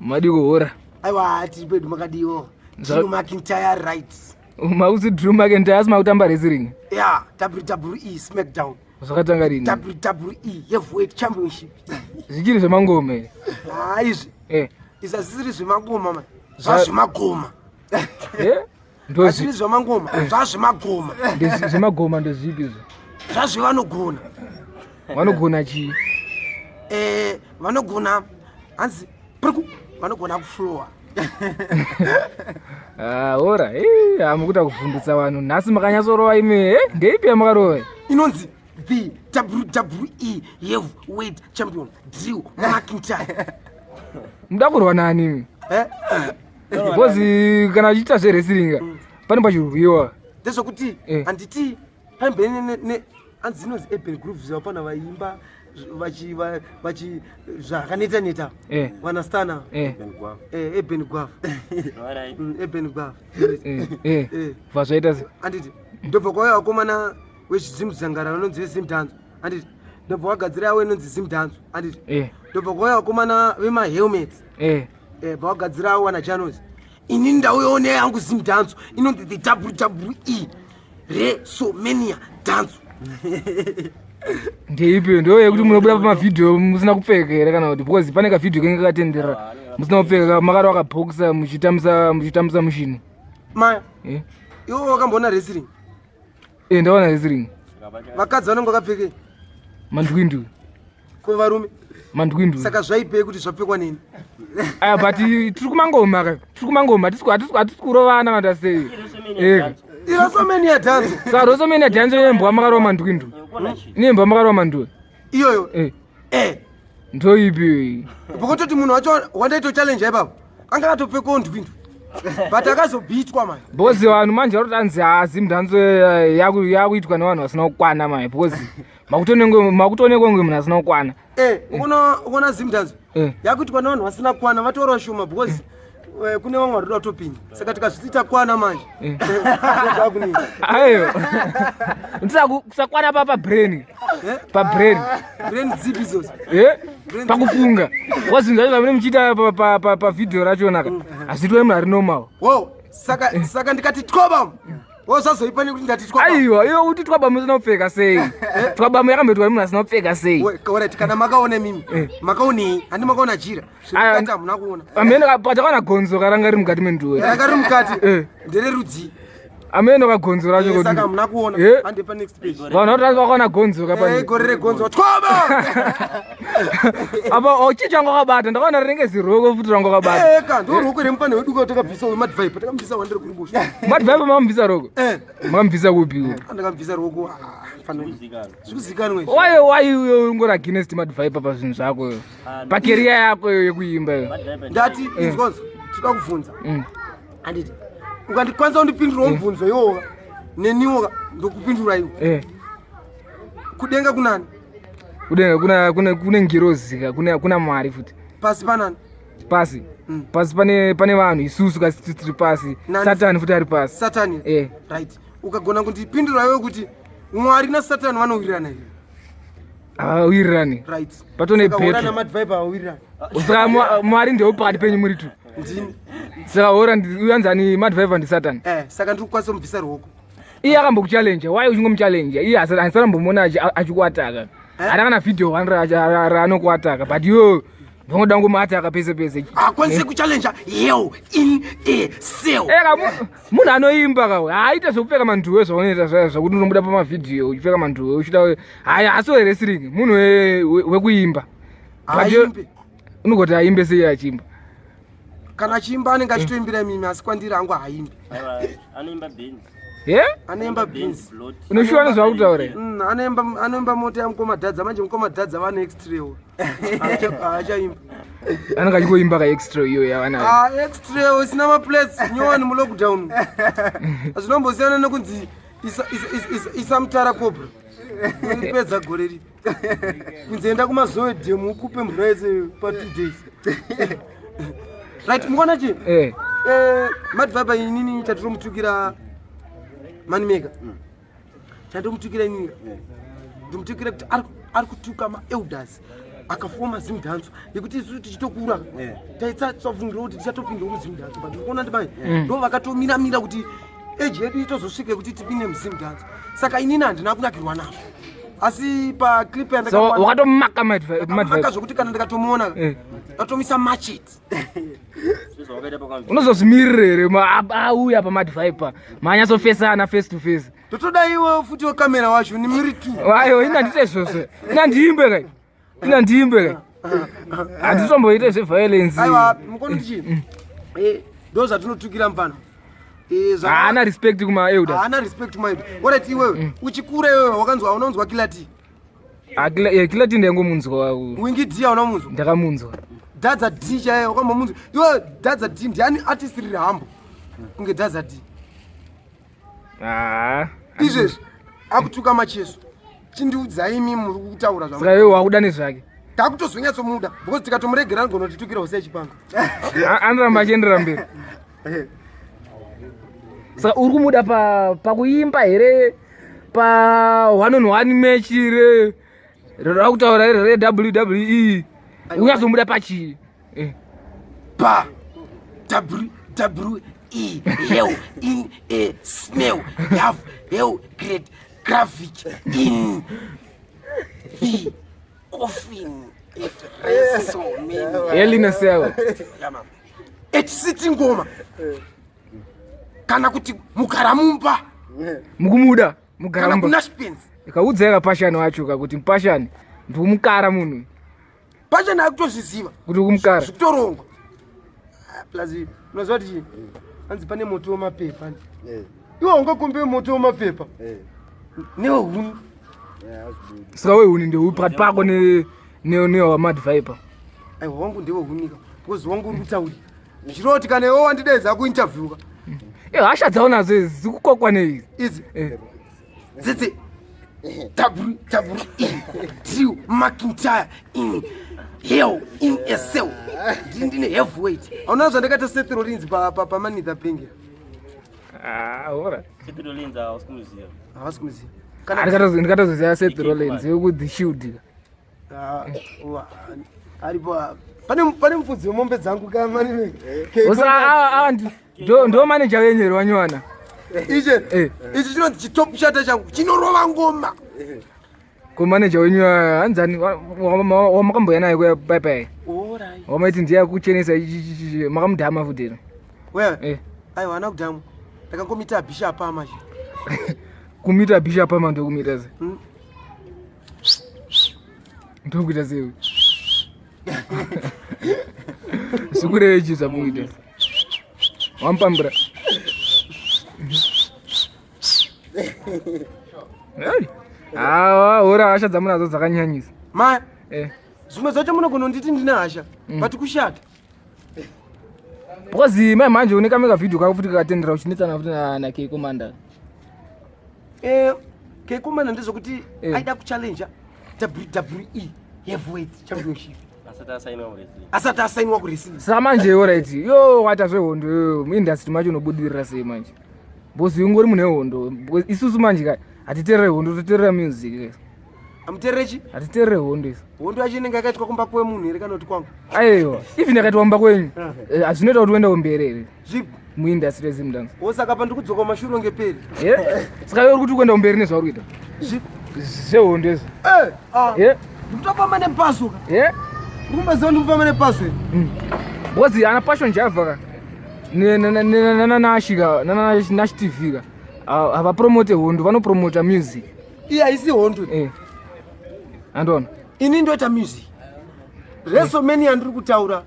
Madiko hora. Aiwa tiripedu makadiwo. Drew McIntyre right. Mauzi Drew McIntyre asima kutamba wrestling. Yeah, WWE SmackDown. Zvakatanga rini? WWE Heavyweight Championship. Zvichiri zvemangoma ere? Izvi. Isasiri zvemangoma man. Zvazvemagoma. Ndozvi zvemangoma, zvazvemagoma. Zvemagoma ndezvipi izvo? Zvazvevanogona. Vanogona chii? Vanogona hanzi vanogona kufloor. Ora, hamukuda kuvhundutsa vanhu. Nhasi makanyatsorova imi, ndeipi yamakarova? Inonzi the WWE Heavyweight Champion Drew McIntyre. Muda kurwa nani imi? Because kana uchiita zveresiringa pane pachirwiwa. Ndezvokuti handiti paimbene hanzi inonzi Eben Grooves vapana vaimba vachi zvakaneta vanastana Eben Gwav Eben Gwav vazvaita se handiti ndobva kwauya vakomana wezvizimuzangara vanonzi vezimdance handiti ndobva wagadzira yavo inonzi zimdance handiti ndobva kwauya vakomana vemahelmets bvawagadzira avo vanachanos ini ndauyawo neyangu zimdance inonzi the WWE WrestleMania dance. Ndeipi ndo yekuti munobuda pamavhidhiyo musina kupfeka here kana kuti because pane kavhidhiyo kenge kakatendera musina kupfeka makati wakabhokisa muchitambusa mushini maya iwo wakamboona wrestling? Ndaona wrestling. Vakadzi vanonge vakapfekei? Mandwindwi. Ko varume? Mandwindwi. Saka zvaipei kuti zvapfekwa nini? But tiri kumangoma hatisi kurovana vantu asei. WrestleMania dance. Saka WrestleMania dance yembwa makarova mandwindwi. Nembwa makarova mandwe. Iyoyo. Ndoipi. Pokototi munhu wacho wandaito challenge ipapo. Anga atopfekawo ndwindwi. But akazobhitwa man. Because vanhu manje vari kutanzi Zimdance yakuitwa nevanhu vasina kukwana manje because makutonekwe munhu asina kukwana. Unoona Zimdance yakuitwa nevanhu vasina kukwana vatora shoma because kune vamwe vari kuda kutopinda saka tikazvitsita kwana manje aiyo kusakwana pabrain dzipi izvozvo pakufunga wazinza zvamune muchiita pavhidhiyo rachonaka hazviitwe munhu ari normal. Saka ndikati twabam wosazoipani kuti ndati twabam. Aiwa iyo kuti twabam usina kupfeka sei? Twabam yakamboitwa munhu asina kupfeka sei? Alright, kana makaona mimi makaonei handi makaona jira zvikati hamuna kuona amene patakaona gonzo karanga riri mukati menduwe ranga riri mukati ndere rudzi amene kagonzo racho kuti saka hamuna kuona handi pa next page vanhu vatanga vakaona gonzo kapani gorere gonzo twaba apa ochichanga kabata ndakaona rinenge ziroko futi rango kabata ka ndo roko remupane wedu kwa takabvisa mad vibe takamvisa wandere kuribusha mad vibe mamvisa roko mamvisa kupi ndakamvisa roko zvikuzikanwa why ungora against mad vibe pa zvinhu zvako pakeria yako yekuimba ndati inzonzo tikakuvunza handiti ukandikwanisa kundipindura mubvunzo iwoga neniwoga ndokupindura iwo kudenga kunani? Kudenga kune ngirozika kuna Mwari futi. Pasi panani? Pasi pane vanhu isusu kasi tiri pasi. Satani futi ari pasi. Satani? Right. Ukagona kundipindura iwo kuti Mwari na Satani vanowirirana here? Wirirani. Right. Patone betu. Saka mad vibe awirirana. Saka Mwari ndio pakati penyu muri tu. Ndini. Saka uyanzani mad vibe ndi Satani. Saka ndiri kukwanisa kumubvisa ruoko. Iye akambokuchallenge. Why uchingomuchallenge? Iye asarambomona achikuataka. Arana video anokuataka but yo ndongoda ngomataka pese. Akwanise kuchallenge yo in a cell. Munhu anoimba kawe. Haita zvekupfeka manduwe zvaoneta zvakuti unobuda pama video uchipfeka manduwe uchida haya asi wrestling munhu wekuimba. Aimbe. Unogoti aimbe sei achimba. Kana achimba anenge achitoimbira mimi asi kwandiri angu haimbi. Anoimba beans. Anemba beans. Unoshuwa nezvakutaura. Anemba moto yamukomadhadza manje mukomadhadza vane extra. Achaimba. Anenge achikoimba ka extra iyo yavana. Extra isina ma plates nyowani mu lockdown. Azvinombosiyana nekunzi isamtara cobra. Ipedza gore ri. Kunzenda kumazoe demo ukupe mbraise pa 2 days. Right, mukona chi? Mad vibe inini tatomutukira Money maker. Chandomutukira inini. Ndumutukira kuti ari kutuka ma elders akafoma Zimdancehall yekuti isusu tichitokura taitsavungira kuti tichatopinda muZimdancehall but unoona ndi mai ndo vakatomira kuti age yedu itozosvike kuti tipinde muZimdancehall saka inini handina kunakirwa nazvo asi paclip wakatomaka maka zvokuti kana ndikatomuona atomisa machet unozozvimirire auya pamadviper manyatsofesana face to face totoda iwe futi wekamera wacho ni miri 2 ayo ina ndite zvose ina ndiimbe kai handitomboite zveviolence aiwa mukono ndichii ndo zvatinotukira mupano haana respect kumaelders haana respect kumaelders alright iwewe uchikura iwewe wakanzwa unaunzwa kilati kilati ndengomunzwa wingi d aunamunzwa ndakamunzwa dadza d chaiye wakambomunzwa iwe dadza d ndiani artist riri hambo kunge dadza d izvezvi akutuka macheso chindiudzai imi muri kutaura saka iwe wakuda nezvake takutozonyatsomuda because tikatomuregera anogonotitukira usei chipanga anoramba achiendera mberi saka uri kumuda pakuimba here pa1-on-1 match re rava kutaura WWE unyazomuda pachii pa WWE hell in a smell have hell great graphic in the coffin at WrestleMania hell in a cell echisiti ngoma kana kuti mugaramumba mukumuda kana kuna spense ikaudzai pashani wacho kakuti pashani ndikumukara munhu pashani akutozviziva kuti ukumukara zvikutorongwa plus unoziva kuti anzi pane moto wemapepa iwe ungakombe moto wemapepa newehuni saka wehuni ndeupi pakati pako newamadviper aiwa wangu ndeweunika because wangu uri kutauri zviroti kana iwo wandidedza kuinterviewka hasha dzawo nazo idzi dzikukokwa neidzi idzi dzidzi Drew McIntyre in hell in a cell ndine heavyweight auna zvandakaita Seth Rollins paMoney in the Bank ora Seth Rollins hawasikuziva ndikatozoziva Seth Rollins wekuThe Shield aripo pane mufudzi wemombe dzangu kamani ndo manager wenyeri wanywana ichi chinonzi chitop chata changu chinorova ngoma kumanager wenyu hanzani wamakamboya naye kuya baibai wamaiti ndiye kuchenesa makamudhama futero aiwa ana kudhamu ndakangomita bishop amaje kumita bishop ama ndokumita se ndokuita sewe sikurechi zvamuita wampambura ora hasha dzamunadzo dzakanyanyisa maya zvimwe zvacho munogona nditi ndine hasha but kushata because mai manje unekameka vhidhiyo kako futi kakatendera uchinetsana futi nakeikomanda keikomanda ndezvokuti aida kuchallenja WWE heavyweight championship asati asainiwa kuwrestling saka manje orit yo waita zvehondo muindastry macho unobudirira sei manje bosi ungori mune hondo isusu manje kai hatiterere hondo toterera music amutererechi hatiterere hondo isa hondo yacho inenge yakaitwa kumba kwemunhu here kana kuti kwangu aiwa even yakaitwa kumba kwenyu hazvinoita kuti uenda kumberere zvipi muindastry rezimdance osaka pandikudzoka mashuro ngeperi saka iwe uri kuti kuenda kumberi nezvauri kuita zvipi zvehondo izvo ndikutofamba nepaso ka ukumbaziva ndikufamba nepaso bozi ana passion javaka nanashitv ka havapromote hondo vanopromota music iye haisi hondo andona ini ndoita music WrestleMania ndiri kutaura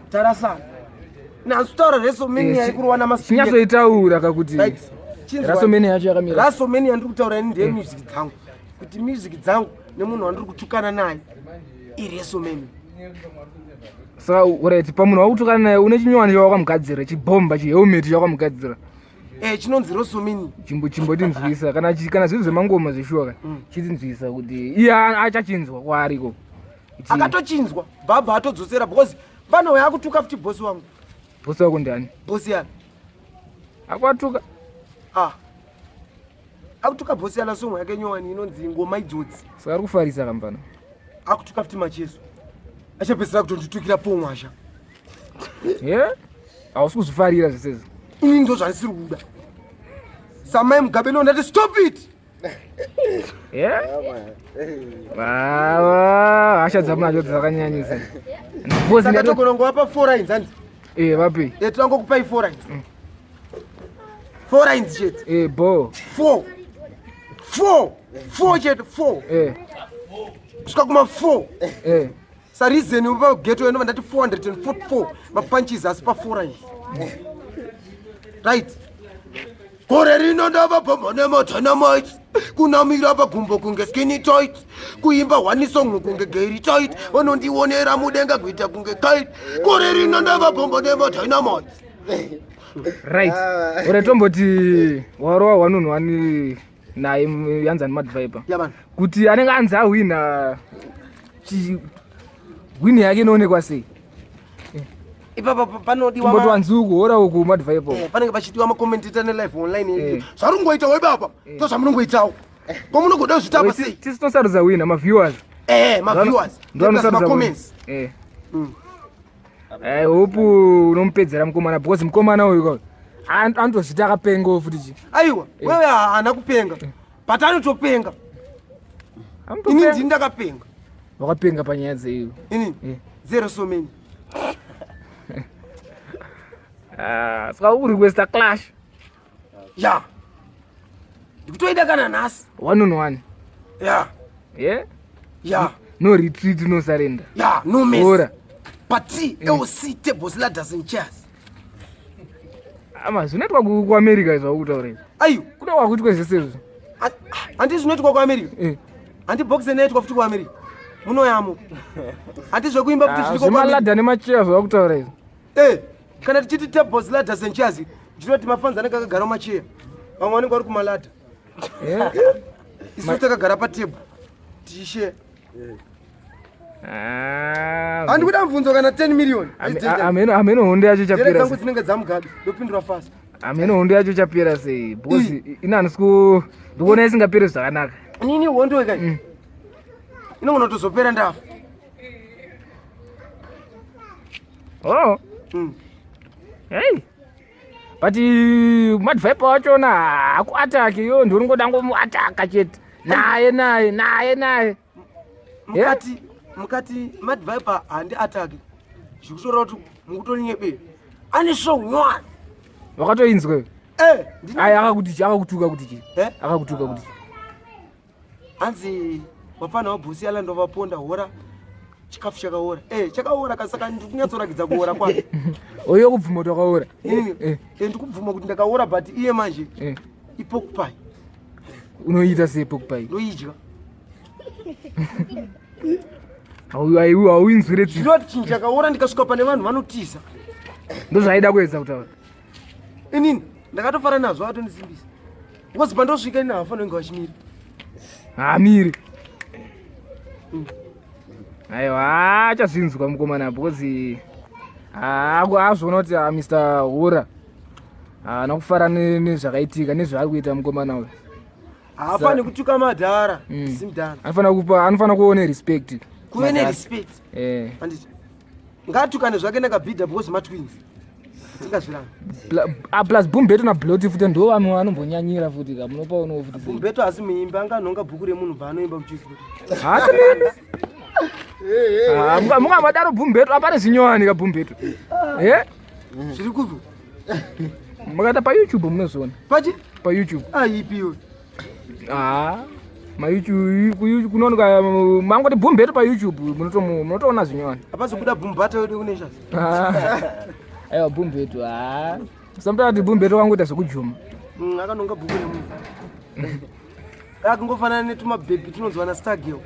tarasana nasutaura WrestleMania ikurwana maspika chinyatsoitaura kakuti WrestleMania yacho yakamira WrestleMania ndiri kutaura ini ndeye music dzangu kuti music dzangu nemunhu wandiri kutukana naye iWrestleMania saka right pamunhu wakutukana naye une chinyowani chawakamugadzira chibhomba chihelmet chawakamugadzira chinonzi WrestleMania chimbotinzwisa kana zvinhu zvemangoma zveshuwa chitinzwisa kuti iye achachinzwa kwaariko akatochinzwa bhabha atodzosera because pano yakutuka futi bosi wangu bosi wako ndani bosi yana akwatuka akutuka bosi yana somwe yake nyowani inonzi ngoma idzodzi saka ari kufarisa kambana akutuka futi macheso achapedzera kutonditukira pomwe asha. Hausi kuzifarira zvisizvo. Ini ndo zvanisiri kuda. Samai Mugabelo ndati stop it. Hasha dzamunadzo dzakanyanyisa. Saka togonongowapa 4 lines handi. Vapi? Tirangokupai 4 lines. 4 lines chete. Bo. 4 chete 4. Svika kuma 4. Sarizeni upa ghetto yenu vandati 444 mapunches asi pa 4 lines. Right. Gore rino ndava bomba nemathanamite kunamira pagumbo kunge skinny tight kuimba one song kunge gary tight vanondionera mudenga kuita kunge kite gore rino ndava bomba nemathanamite. Right. Ore tomboti warova wanunhu wani naye yanzani Mad Viper kuti anenge anzi ahwina wini yake inoonekwa sei. Ipapa panodiwa tomboti wanzuku ora uku Mad Viper panenge pachitiwa makomentita nelive online zvarungoita webaba tozvamunongoitawo komunongoda kuzvitapa sei tisitosarudza wina maviewers maviewers macomments. Hope unomupedzera mukomana because mukomana uyu anotozviti akapengawo futi chi. Aiwa wewe haana kupenga but anotopenga. Ini ndini ndakapenga. Wakapenga panyaya dzeiyo. Ini zero so many. Saka uri kuwesta clash. Ndikutoida kana nhasi 1 on 1. No retreat, no surrender. No mess. Ora. Party LC tables ladders and chairs. Zvinoitwa kuAmerica izvo wakutaura izvo. Ayo kuda kwakuitwa zvesezvo. Handi zvinoitwa kuAmerica. Handi box inoitwa futi kuAmerica. Munoyamo. Handi zvekuimba futi zviri kuAmerica. Ladder nemachairs wakutaura izvo. Kana tichiti tables ladders and chairs ndinoti mafanzi anenge akagara mumacheya vamwe vanenge vari kumalada isu takagara patebhuru tichishare. Handi kuda mubvunzo kana 10 million. Ameno hondo yacho chapera. Dzangu dzinenge dzamugabe ndopindura fast. Ameno hondo yacho chapera sei because inanisiku ndikuona isingaperi zvakanaka. Nini hondo ika inogona kutozopera ndafa. Hey. But Mad Viper wachona hakuataki yo ndoringoda ngomuataka chete. Naye. Mukati Mad Viper handi ataki. Zvikushora kuti mukutonyepe. Ane show nywana. Wakatoinzwe. Akakutuka kuti chi. Akakutuka kuti chi. Anzi wafana wabhusi ala ndovaponda hora. Chikafu chakaora. Chakaora kasaka ndikunyatsorakidza kuora kwake. Oyo kubvuma kuti wakaora. Ndikubvuma kuti ndakaora but iye manje ipokupai. Unoita sei pokupai? Ndoidya. Hauinzwire tsitsi. Ndinoti chinhu chakaora ndikasvika pane vanhu vanotiza. Ndozvaida kuedza kutaura. Inini ndakatofara nazvo atondisimbisa. Because pandosvika ina hafana kunge vachimira. Hamiri. Aiwa achazvinzwa mukomana because azvona kuti Mr. Hura nakufara nezvakaitika nezvaari kuita mukomana uyu. Haafani kutuka madhara simdana. Anofana kuone respect. Kuve respect. Handiti. Ngatukane zvake ndakabhidha because matwins. Tingazviranga. Plus Bumbeto na Bloti futi ndo vamwe vanombonyanyira futi ka munopaonawo futi. Bumbeto asi muimba anganhonga bhuku remunhu paanoimba muchifu. Munga madaro Bumbeto apane zvinyowani ka Bumbeto. Zviri kupi? Mukata pa YouTube munozona. Pachi? Pa YouTube. Ipiyo. Ma YouTube kunooneka mangoti Bumbeto pa YouTube munotoona zvinyowani. Apazobuda Bumbata wedu kune chasi. Aiwa Bumbeto sometimes kuti Bumbeto wangoita zvekujuma. Akanonga bhuku remunhu. Akungofanana netumabhebhi tunonzwana Stargirl.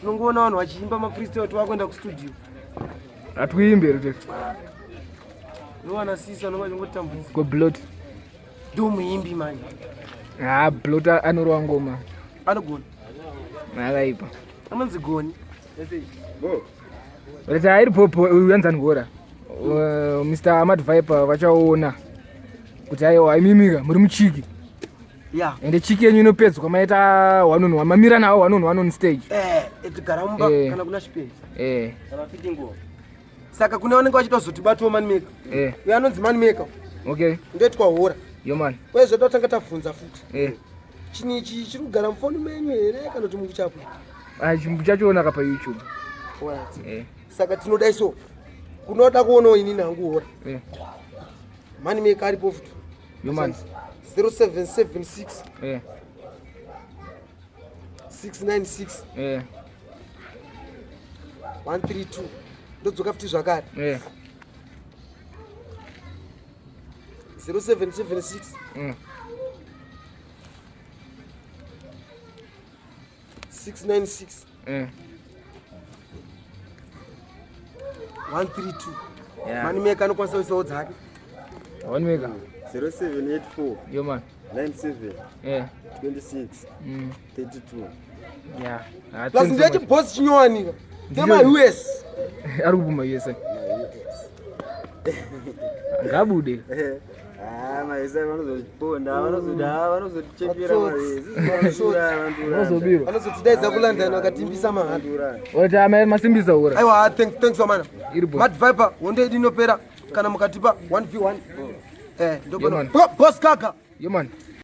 Tunongoona vanhu vachiimba mafreestyle kuti vakuenda kustudio. Hatuimbe rute. Nowana sisa noma chingotambudza. Ko Blot. Ndo muimbi manje. Blot anorwa ngoma. Anogona. Akaipa. Amanzi goni. Reta iri popo uyanzani ngora. Mr. Mad Viper vachaona kuti aiwa imimika muri muchiki. Yeah. Ende chiki yenyu inopedzwa kwamaita 1-on-1 mamira nawo 1-on-1 on stage. Etigara mumba kana kuna space. Kana fitting. Saka kune vanenge vachita zotibatawo money maker. Uyo anonzi money maker. Okay. Ndoitwa hora. Yo man. Wewe zvoda tanga tavhunza futi. Chini ichi chiri kugara mufoni menyu here kana kuti mungu chapo? Chimbu chachoonaka pa YouTube. Right. Saka tinoda iso. Kunoda kuonawo inini hangu hora. Money maker aripo futi. Yo man. 0776 696 132 ndodzoka futi zvakare 0776 696 132 mani meka anokwanisa kuisawo dzake one maker 0784 yo man 97 26 32 yeah plus ndeti boss chinyowanika tema US ari kubuma US ngabude maisa vanozoponda vanozotichepera vanozobirwa vanozotidaidza kulandana vakatimbisa mahanda oti masimbisa ura aiwa thanks wamana mad viper hondo yedu inopera kana mukatipa 1v1 ndogona boss kaka yo man